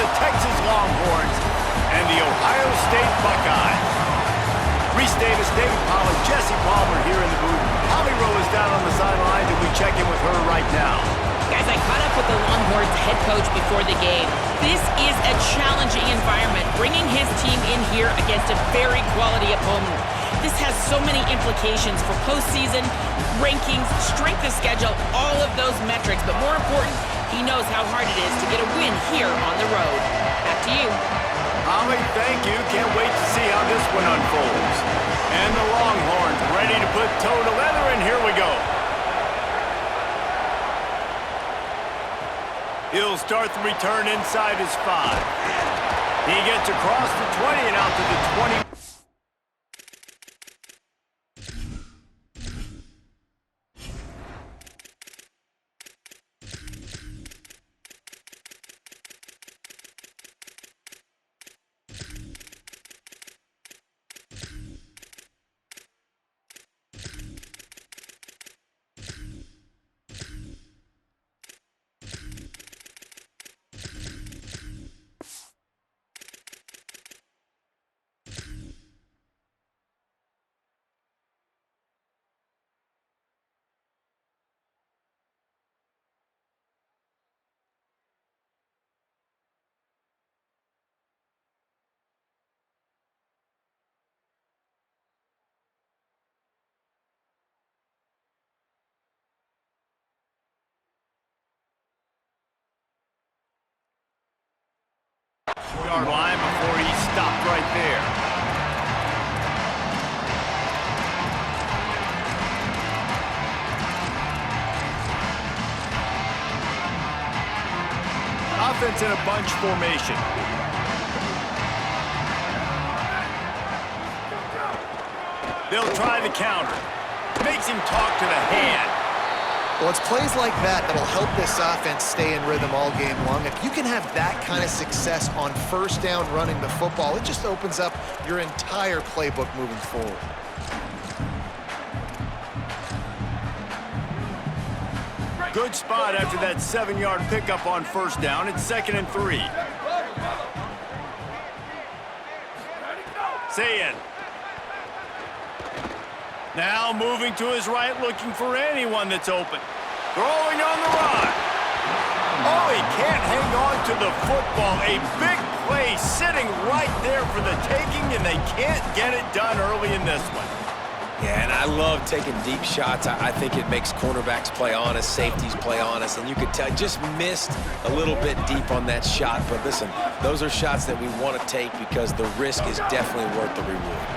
the Texas Longhorns and the Ohio State Buckeyes. Reese Davis, David Pollack, Jesse Palmer here in the booth. Holly Rowe is down on the sidelines, and we check in with her right now. Guys, I caught up with the Longhorns head coach before the game. This is a challenging environment, bringing his team in here against a very quality opponent. This has so many implications for postseason, rankings, strength of schedule, all of those metrics. But more important, he knows how hard it is to get a win here on the road. Back to you. Holly, thank you. Can't wait to see how this one unfolds. And the Longhorns ready to put toe to leather, and here we go. He'll start the return inside his 5. He gets across the 20 and out to the 20. Yard line before he stopped right there. Offense in a bunch formation. They'll try the counter. Makes him talk to the hand. Well, it's plays like that that'll help this offense stay in rhythm all game long. If you can have that kind of success on first down running the football, it just opens up your entire playbook moving forward. Good spot after that 7-yard pickup on first down. It's 2nd and 3. Sayin. Now moving to his right, looking for anyone that's open. Throwing on the run. Oh, he can't hang on to the football. A big play sitting right there for the taking, and they can't get it done early in this one. Yeah, and I love taking deep shots. I think it makes cornerbacks play honest, safeties play honest, and you could tell just missed a little bit deep on that shot. But listen, those are shots that we want to take because the risk is definitely worth the reward.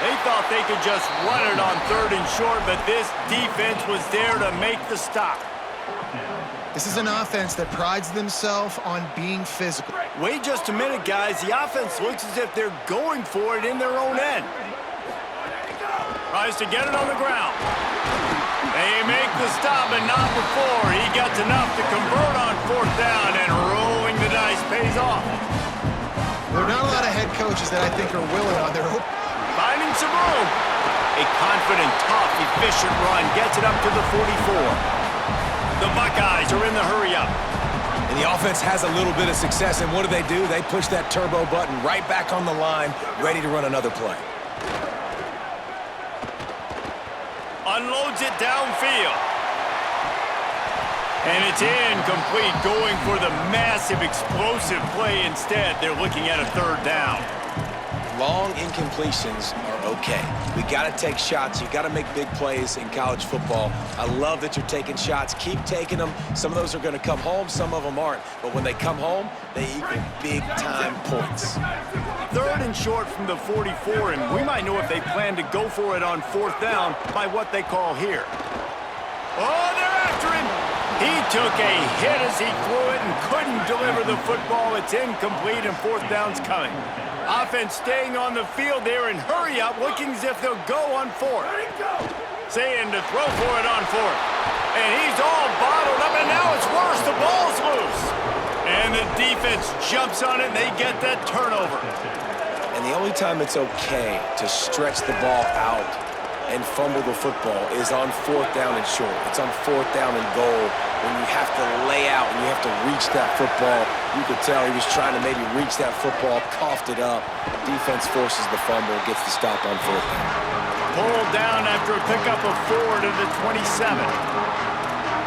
They thought they could just run it on 3rd and short, but this defense was there to make the stop. This is an offense that prides themselves on being physical. Wait just a minute, guys. The offense looks as if they're going for it in their own end. Tries to get it on the ground. They make the stop, but not before. He gets enough to convert on 4th down, and rolling the dice pays off. There are not a lot of head coaches that I think are willing on their own. Finding some room. A confident, tough, efficient run gets it up to the 44. The Buckeyes are in the hurry-up. And the offense has a little bit of success, and what do? They push that turbo button right back on the line, ready to run another play. Unloads it downfield. And it's incomplete, going for the massive, explosive play instead. They're looking at a 3rd down. Long incompletions are okay. We got to take shots. You got to make big plays in college football. I love that you're taking shots. Keep taking them. Some of those are going to come home. Some of them aren't. But when they come home, they equal big-time points. 3rd and short from the 44, and we might know if they plan to go for it on 4th down by what they call here. Oh, they're after him. He took a hit as he threw it and couldn't deliver the football. It's incomplete, and 4th down's coming. Offense staying on the field there and hurry up, looking as if they'll go on 4th. Saying to throw for it on 4th. And he's all bottled up, and now it's worse. The ball's loose. And the defense jumps on it, and they get that turnover. And the only time it's okay to stretch the ball out and fumble the football is on 4th down and short. It's on 4th down and goal when you have to lay out and you have to reach that football. You could tell he was trying to maybe reach that football, coughed it up. Defense forces the fumble, gets the stop on 4th down. Pulled down after a pickup of 4 to the 27.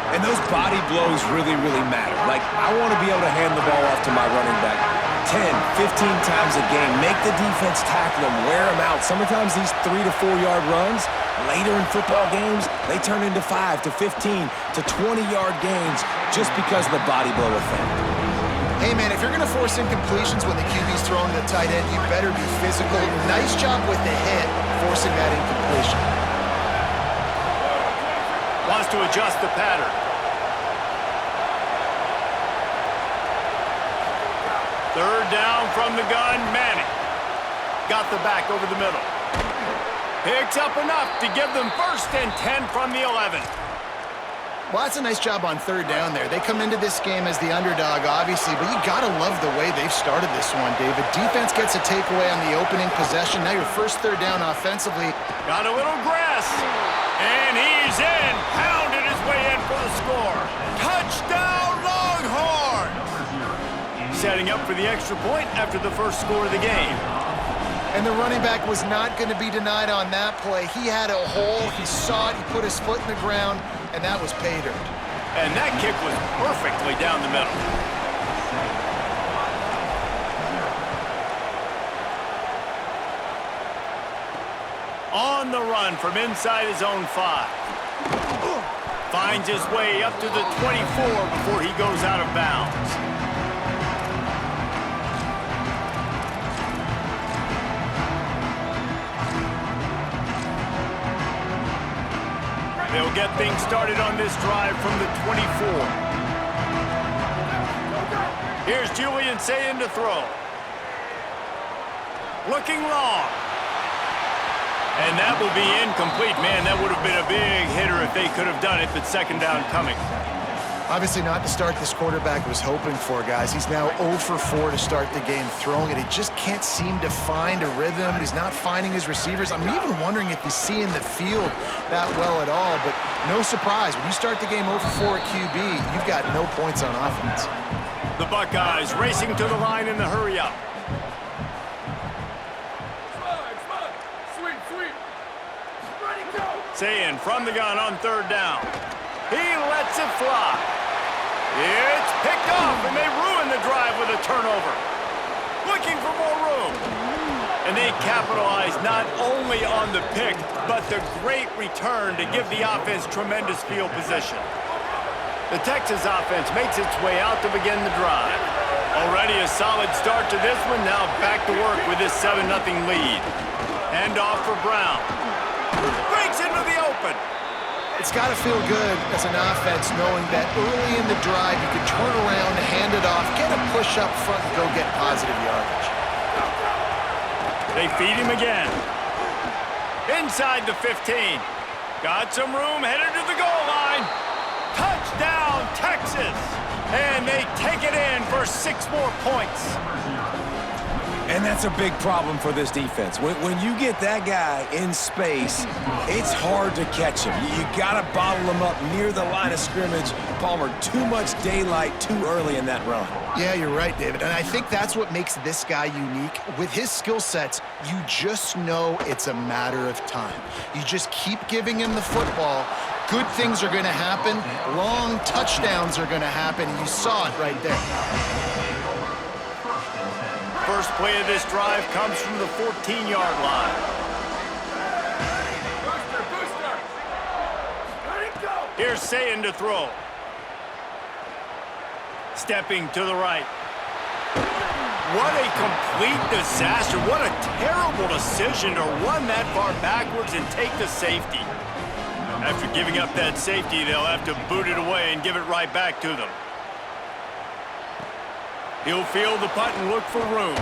And those body blows really, really matter. Like, I want to be able to hand the ball off to my running back 10, 15 times a game. Make the defense tackle them, wear them out. Sometimes these 3 to 4 yard runs, later in football games, they turn into 5 to 15 to 20-yard gains just because of the body blow effect. Hey, man, if you're going to force incompletions when the QB's throwing the tight end, you better be physical. Nice job with the hit, forcing that incompletion. Wants to adjust the pattern. Third down from the gun, Manning. Got the back over the middle. Picks up enough to give them 1st and 10 from the 11. Well, that's a nice job on 3rd down there. They come into this game as the underdog, obviously, but you got to love the way they've started this one, David. Defense gets a takeaway on the opening possession. Now your 1st 3rd down offensively. Got a little grass, and he's in. Pounded his way in for the score. Touchdown, Longhorns! Setting up for the extra point after the first score of the game. And the running back was not going to be denied on that play. He had a hole. He saw it. He put his foot in the ground, and that was pay dirt. And that kick was perfectly down the middle. On the run from inside his own 5. Finds his way up to the 24 before he goes out of bounds. They'll get things started on this drive from the 24. Here's Julian Sayin to throw. Looking long. And that will be incomplete. Man, that would have been a big hitter if they could have done it, but 2nd down coming. Obviously not the start this quarterback was hoping for, guys. He's now 0 for 4 to start the game throwing it. He just can't seem to find a rhythm. He's not finding his receivers. I'm even wondering if he's seeing the field that well at all, but no surprise. When you start the game 0 for 4 at QB, you've got no points on offense. The Buckeyes racing to the line in the hurry-up. Sayin from the gun on 3rd down. He lets it fly. It's picked off, and they ruin the drive with a turnover. Looking for more room. And they capitalize not only on the pick, but the great return to give the offense tremendous field position. The Texas offense makes its way out to begin the drive. Already a solid start to this one. Now back to work with this 7-0 lead. Hand off for Brown. Breaks into the open. It's got to feel good as an offense knowing that early in the drive you can turn around, hand it off, get a push up front, and go get positive yardage. They feed him again. Inside the 15. Got some room, headed to the goal line. Touchdown, Texas! And they take it in for 6 more points. And that's a big problem for this defense. When you get that guy in space, it's hard to catch him. You got to bottle him up near the line of scrimmage. Palmer, too much daylight too early in that run. Yeah, you're right, David. And I think that's what makes this guy unique. With his skill sets, you just know it's a matter of time. You just keep giving him the football. Good things are going to happen. Long touchdowns are going to happen. You saw it right there. First play of this drive comes from the 14-yard line. Here's Sayin to throw. Stepping to the right. What a complete disaster. What a terrible decision to run that far backwards and take the safety. After giving up that safety, they'll have to boot it away and give it right back to them. He'll field the punt and look for room.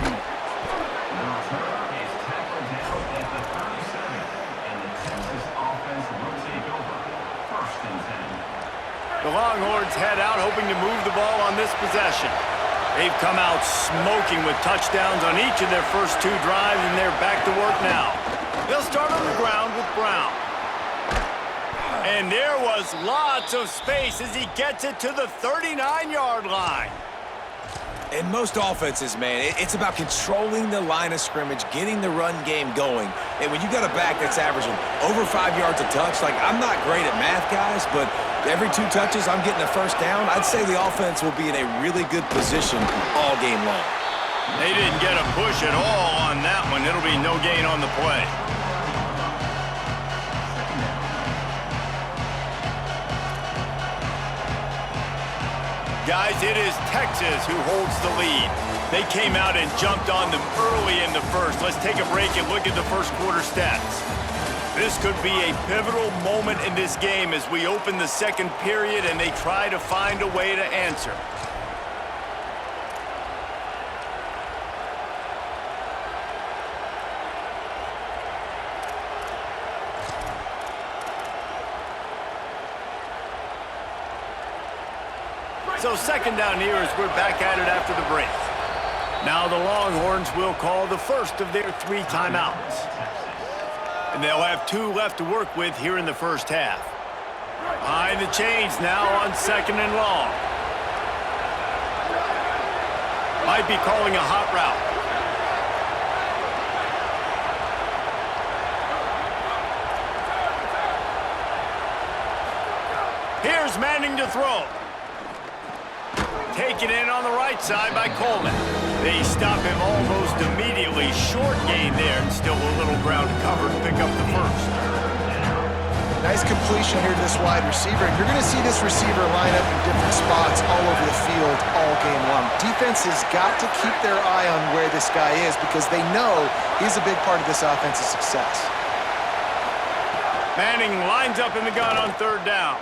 The Longhorns head out, hoping to move the ball on this possession. They've come out smoking with touchdowns on each of their first 2 drives, and they're back to work now. They'll start on the ground with Brown. And there was lots of space as he gets it to the 39-yard line. In most offenses, man, it's about controlling the line of scrimmage, getting the run game going. And when you got a back that's averaging over 5 yards a touch, like, I'm not great at math, guys, but every 2 touches I'm getting a first down, I'd say the offense will be in a really good position all game long. They didn't get a push at all on that one. It'll be no gain on the play. Guys, it is Texas who holds the lead. They came out and jumped on them early in the first. Let's take a break and look at the first quarter stats. This could be a pivotal moment in this game as we open the second period and they try to find a way to answer. So second down here as we're back at it after the break. Now the Longhorns will call the first of their 3 timeouts. And they'll have 2 left to work with here in the first half. Behind the chains now on second and long. Might be calling a hot route. Here's Manning to throw. Taken in on the right side by Coleman. They stop him almost immediately. Short gain there, and still a little ground to cover to pick up the first. Nice completion here to this wide receiver. And you're going to see this receiver line up in different spots all over the field all game long. Defense has got to keep their eye on where this guy is because they know he's a big part of this offense's success. Manning lines up in the gun on third down.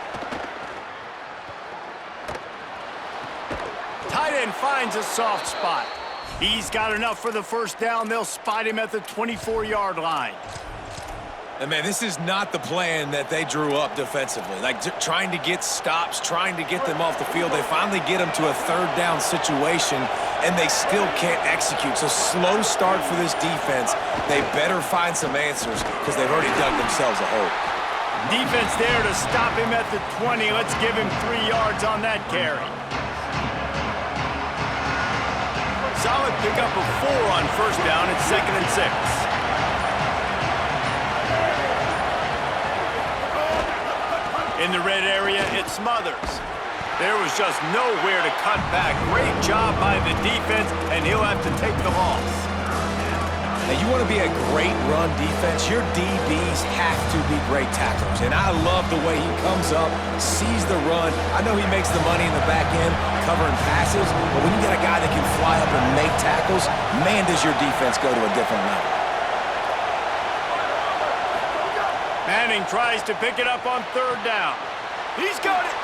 Tight end finds a soft spot. He's got enough for the first down. They'll spot him at the 24-yard line. And, man, this is not the plan that they drew up defensively. Like, trying to get stops, trying to get them off the field. They finally get them to a third down situation, and they still can't execute. So slow start for this defense. They better find some answers because they've already dug themselves a hole. Defense there to stop him at the 20. Let's give him 3 yards on that carry. Solid pickup of 4 on first down at 2nd and 6. In the red area, it's Smothers. There was just nowhere to cut back. Great job by the defense, and he'll have to take the loss. Now, you want to be a great run defense, your DBs have to be great tacklers. And I love the way he comes up, sees the run. I know he makes the money in the back end covering passes, but when you got a guy that can fly up and make tackles, man, does your defense go to a different level. Manning tries to pick it up on third down. He's got it,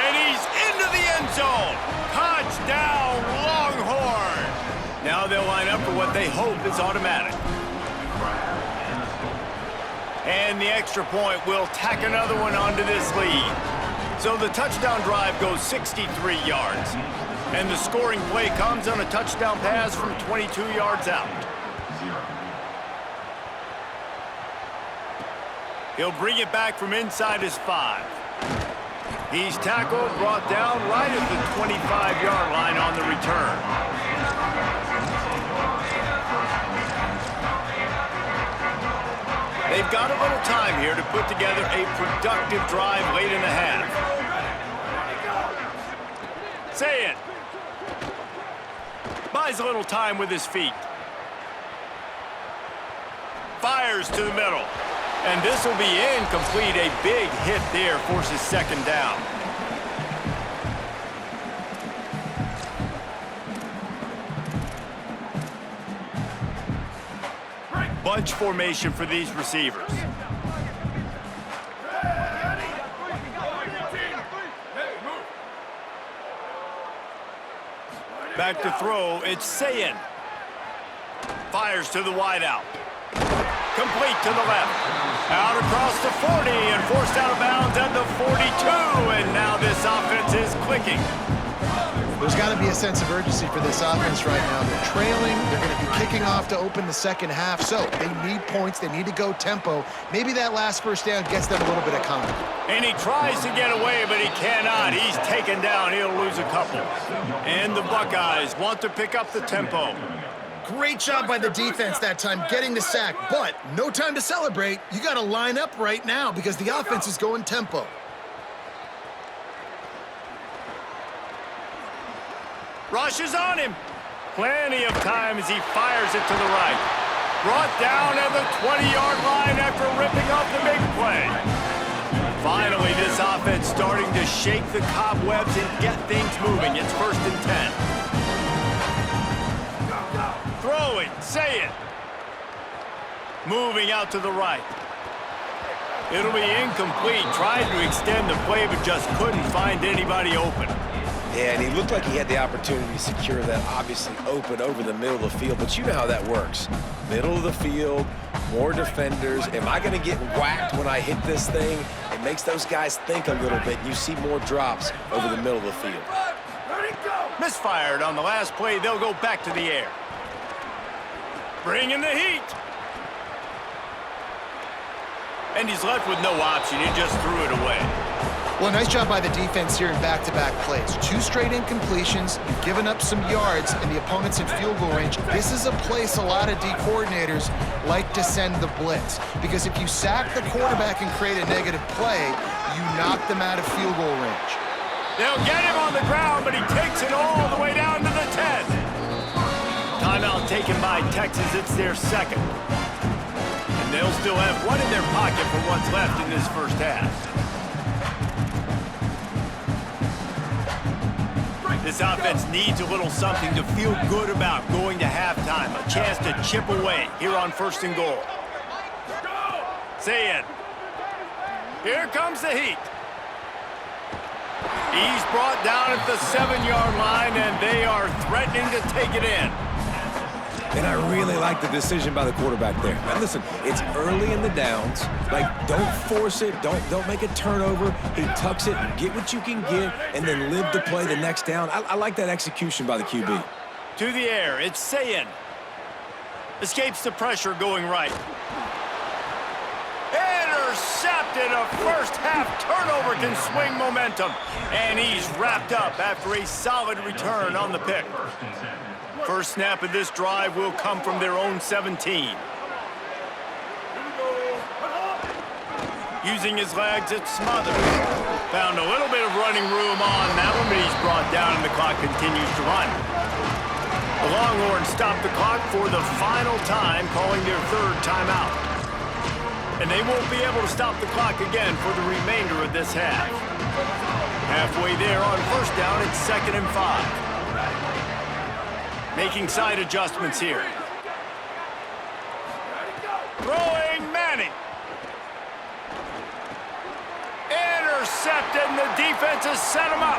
and he's into the end zone. Touchdown, Longhorn. Now they'll line up for what they hope is automatic. And the extra point will tack another one onto this lead. So the touchdown drive goes 63 yards. And the scoring play comes on a touchdown pass from 22 yards out. He'll bring it back from inside his 5. He's tackled, brought down right at the 25-yard line on the return. They've got a little time here to put together a productive drive late in the half. Say it. Buys a little time with his feet. Fires to the middle. And this will be incomplete. A big hit there forces second down. Bunch formation for these receivers. Back to throw, it's Sayin. Fires to the wideout. Complete to the left. Out across the 40 and forced out of bounds at the 42. And now this offense is clicking. There's got to be a sense of urgency for this offense right now. They're trailing. They're going to be kicking off to open the second half. So they need points. They need to go tempo. Maybe that last first down gets them a little bit of confidence. And he tries to get away, but he cannot. He's taken down. He'll lose a couple. And the Buckeyes want to pick up the tempo. Great job by the defense that time getting the sack, but no time to celebrate. You got to line up right now because the offense is going tempo. Rush is on him. Plenty of time as he fires it to the right. Brought down at the 20-yard line after ripping off the big play. Finally, this offense starting to shake the cobwebs and get things moving. It's 1st and 10. Throwing, say it. Moving out to the right. It'll be incomplete. Tried to extend the play, but just couldn't find anybody open. Yeah, and he looked like he had the opportunity to secure that obviously open over the middle of the field, but you know how that works. Middle of the field, more defenders. Am I going to get whacked when I hit this thing? It makes those guys think a little bit. You see more drops over the middle of the field. Misfired on the last play. They'll go back to the air. Bringing the heat. And he's left with no option. He just threw it away. Well, nice job by the defense here in back-to-back plays. 2 straight incompletions, you've given up some yards, and the opponent's in field goal range. This is a place a lot of D coordinators like to send the blitz, because if you sack the quarterback and create a negative play, you knock them out of field goal range. They'll get him on the ground, but he takes it all the way down to the 10. Timeout taken by Texas. It's their second. And they'll still have one in their pocket for what's left in this first half. This offense needs a little something to feel good about going to halftime. A chance to chip away here on 1st and goal. Say it. Here comes the heat. He's brought down at the 7-yard line, and they are threatening to take it in. And I really like the decision by the quarterback there. Now listen, it's early in the downs. Like, don't force it. Don't make a turnover. He tucks it, get what you can get, and then live to play the next down. I like that execution by the QB. To the air, it's Sayin. Escapes the pressure going right. Intercepted. A first-half turnover can swing momentum. And he's wrapped up after a solid return on the pick. First snap of this drive will come from their own 17. Using his legs, it's Smothers. Found a little bit of running room on that one, but he's brought down and the clock continues to run. The Longhorns stop the clock for the final time, calling their 3rd timeout. And they won't be able to stop the clock again for the remainder of this half. Halfway there on 1st down, it's 2nd and 5. Making side adjustments here. Throwing Manning. Intercepted, and the defense has set him up.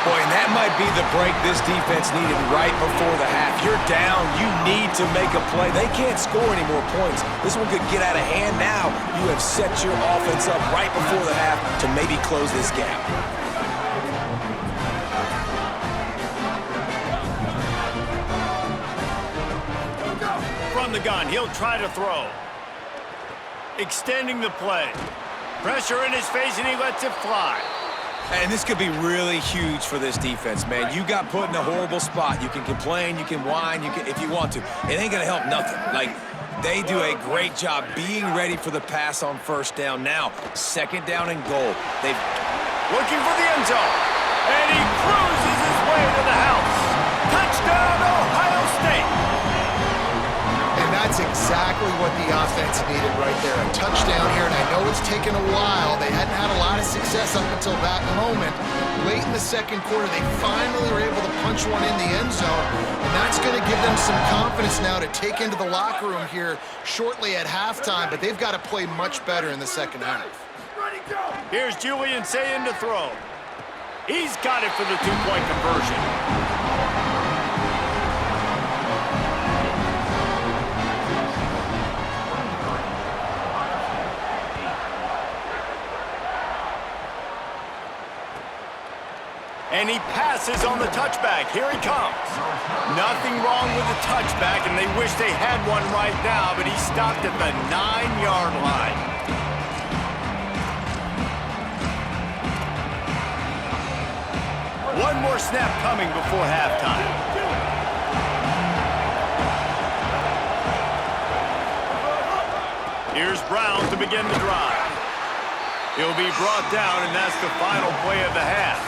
Boy, and that might be the break this defense needed right before the half. You're down. You need to make a play. They can't score any more points. This one could get out of hand now. You have set your offense up right before the half to maybe close this gap. From the gun, he'll try to throw. Extending the play. Pressure in his face, and he lets it fly. And this could be really huge for this defense, man. You got put in a horrible spot. You can complain, you can whine, if you want to. It ain't going to help nothing. Like, they do a great job being ready for the pass on 1st down. Now, 2nd down and goal. They've looking for the end zone. And he cruises his way to the house. Touchdown, Ohio State. That's exactly what the offense needed right there. A touchdown here, and I know it's taken a while. They hadn't had a lot of success up until that moment. Late in the 2nd quarter, they finally were able to punch one in the end zone, and that's going to give them some confidence now to take into the locker room here shortly at halftime, but they've got to play much better in the 2nd half. Here's Julian Sayin to throw. He's got it for the 2-point conversion. And he passes on the touchback. Here he comes. Nothing wrong with the touchback, and they wish they had one right now, but he stopped at the 9-yard line. One more snap coming before halftime. Here's Brown to begin the drive. He'll be brought down, and that's the final play of the half.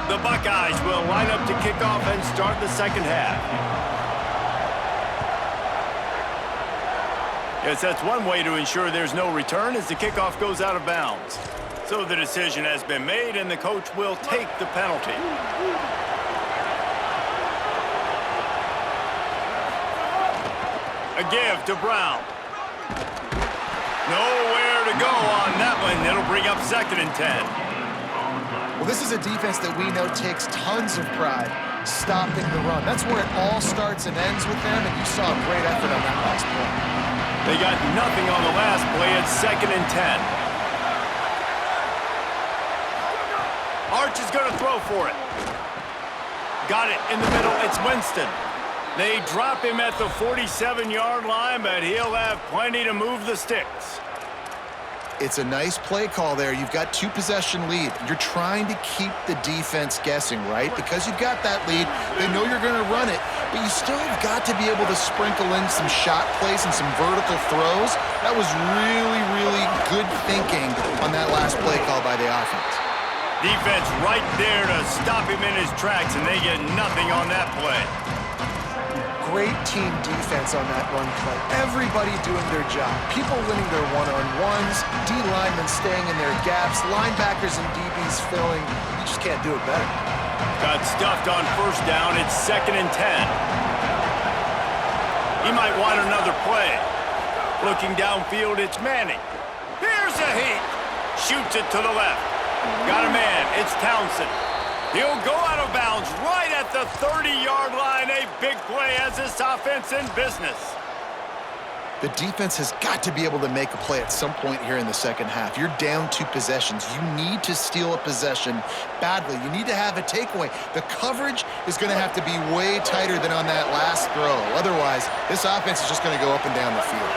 The Buckeyes will line up to kick off and start the second half. Yes, that's one way to ensure there's no return as the kickoff goes out of bounds. So the decision has been made, and the coach will take the penalty. A give to Brown. Nowhere to go on that one. It'll bring up 2nd and 10. Well, this is a defense that we know takes tons of pride stopping the run. That's where it all starts and ends with them, and you saw a great effort on that last play. They got nothing on the last play. It's 2nd and 10. Arch is going to throw for it. Got it in the middle. It's Winston. They drop him at the 47-yard line, but he'll have plenty to move the sticks. It's a nice play call there. You've got 2-possession lead. You're trying to keep the defense guessing, right? Because you've got that lead, they know you're going to run it, but you still have got to be able to sprinkle in some shot plays and some vertical throws. That was really, really good thinking on that last play call by the offense. Defense right there to stop him in his tracks, and they get nothing on that play. Great team defense on that run play. Everybody doing their job. People winning their one-on-ones, D-linemen staying in their gaps, linebackers and DBs filling. You just can't do it better. Got stuffed on 1st down. It's 2nd and 10. He might want another play. Looking downfield, it's Manning. Here's a heat. Shoots it to the left. Got a man. It's Townsend. He'll go out of bounds right at the 30-yard line. A big play as this offense in business. The defense has got to be able to make a play at some point here in the second half. You're down 2 possessions. You need to steal a possession badly. You need to have a takeaway. The coverage is going to have to be way tighter than on that last throw. Otherwise, this offense is just going to go up and down the field.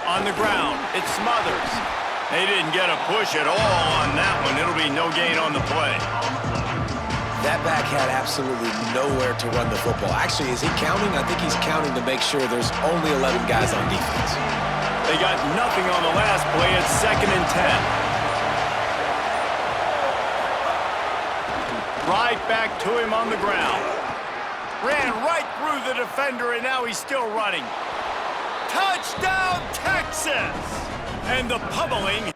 On the ground, it's Smothers. They didn't get a push at all on that one. It'll be no gain on the play. That back had absolutely nowhere to run the football. Actually, is he counting? I think he's counting to make sure there's only 11 guys on defense. They got nothing on the last play. It's 2nd and 10. Right back to him on the ground. Ran right through the defender, and now he's still running. Touchdown, Texas! And the pummeling